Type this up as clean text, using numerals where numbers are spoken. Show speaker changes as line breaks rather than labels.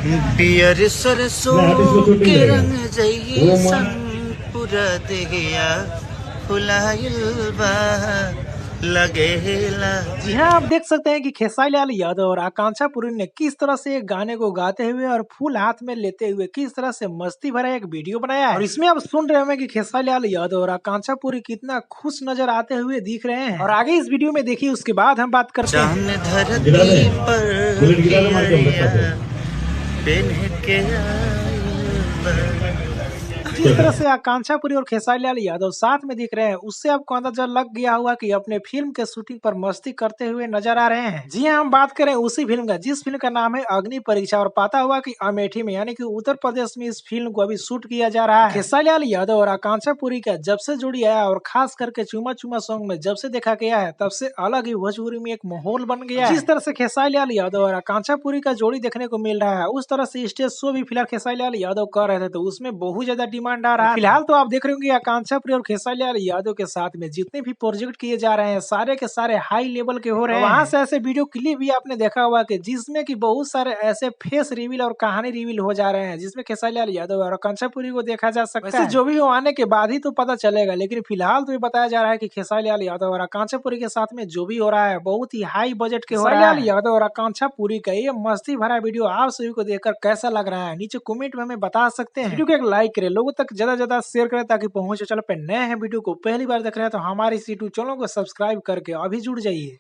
पियर सरसों के रंग जइसन पूरा देहिया फुलाइल बा लगेला।
जी हाँ, आप देख सकते हैं कि खेसारी लाल यादव और आकांक्षा पुरी ने किस तरह से एक गाने को गाते हुए और फूल हाथ में लेते हुए किस तरह से मस्ती भरा एक वीडियो बनाया है। और इसमें आप सुन रहे होंगे कि खेसारी लाल यादव और आकांक्षा पुरी कितना खुश नजर आते हुए दिख रहे हैं। और आगे इस वीडियो में देखिए, उसके बाद हम बात करते हैं।
चांद धरती पर किया पेन्ह के आइल बा।
जिस तरह से आकांक्षा पुरी और खेसारी लाल यादव साथ में दिख रहे हैं, उससे आपको अंदाजा लग गया होगा कि अपने फिल्म के शूटिंग पर मस्ती करते हुए नजर आ रहे हैं। जी हाँ, हम बात करें उसी फिल्म का, जिस फिल्म का नाम है अग्नि परीक्षा। और पता हुआ कि अमेठी में यानी कि उत्तर प्रदेश में इस फिल्म को अभी शूट किया जा रहा है। खेसारी लाल यादव और आकांक्षा पुरी का जब से जोड़ी आया और खास करके चुमा चुमा सॉन्ग में जब से देखा गया है, तब से अलग ही भोजपुरी में एक माहौल बन गया है। जिस तरह से खेसारी लाल यादव और आकांक्षा पुरी का जोड़ी देखने को मिल रहा है, उस तरह से स्टेज शो भी फिलहाल खेसारी लाल यादव कर रहे थे, तो उसमें बहुत ज्यादा डिमांड आ रहा है। फिलहाल तो आप देख रहे होंगे आकांक्षा पुरी और खेसारी लाल यादव के साथ में जितने भी प्रोजेक्ट किए जा रहे हैं, सारे के सारे हाई लेवल के हो रहे हैं। वहां से ऐसे वीडियो क्लिप भी आपने देखा होगा कि जिसमें कि बहुत सारे ऐसे फेस रिवील और कहानी रिवील हो जा रहे हैं, जिसमें खेसारी लाल यादव और आकांक्षा पुरी को देखा जा सकता है। जो भी हो आने के बाद ही तो पता चलेगा, लेकिन फिलहाल तो ये बताया जा रहा है कि खेसारी लाल यादव और आकांक्षा पुरी के साथ में जो भी हो रहा है बहुत ही हाई बजट के हो रहा है। खेसारी लाल यादव और आकांक्षा पुरी का ये मस्ती भरा वीडियो आप सभी को देखकर कैसा लग रहा है, नीचे कमेंट में हमें बता सकते हैं। वीडियो को एक लाइक करें, लोगों तक ज्यादा शेयर करें ताकि पहुंचे। चैनल पे नए हैं, वीडियो को पहली बार देख रहे हैं तो हमारे इस यूट्यूब चैनल को सब्सक्राइब करके अभी जुड़ जाइए।